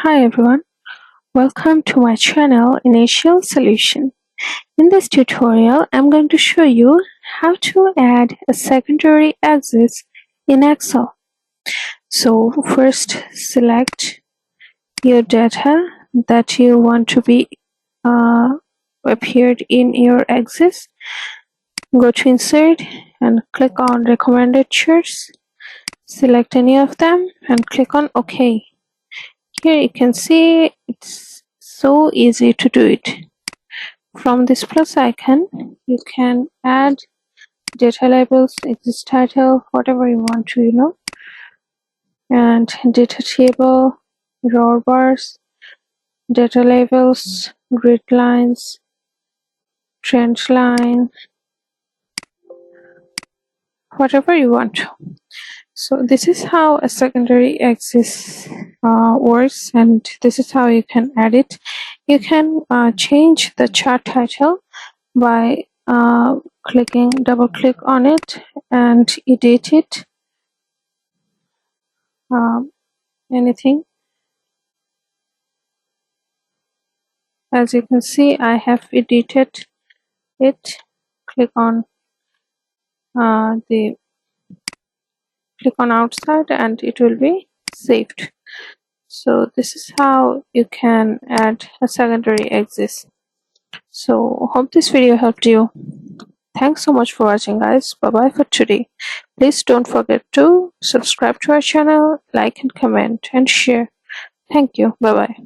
Hi everyone, welcome to my channel Initial Solution. In this tutorial, I'm going to show you how to add a secondary axis in Excel. So first select your data that you want to be appeared in your axis. Go to Insert and click on Recommended Charts. Select any of them and click on OK. Here you can see it's so easy to do it. From this plus icon, you can add data labels, axis title, whatever you want to, and data table, row bars, data labels, grid lines, trend line, whatever you want to. So this is how a secondary axis works, and this is how you can add it. You can change the chart title by double click on it and edit it, anything. As you can see, I have edited it. Click on outside and it will be saved. So this is how you can add a secondary axis. So hope this video helped you. Thanks so much for watching, guys. Bye bye for today. Please don't forget to subscribe to our channel, like and comment and share. Thank you. Bye bye.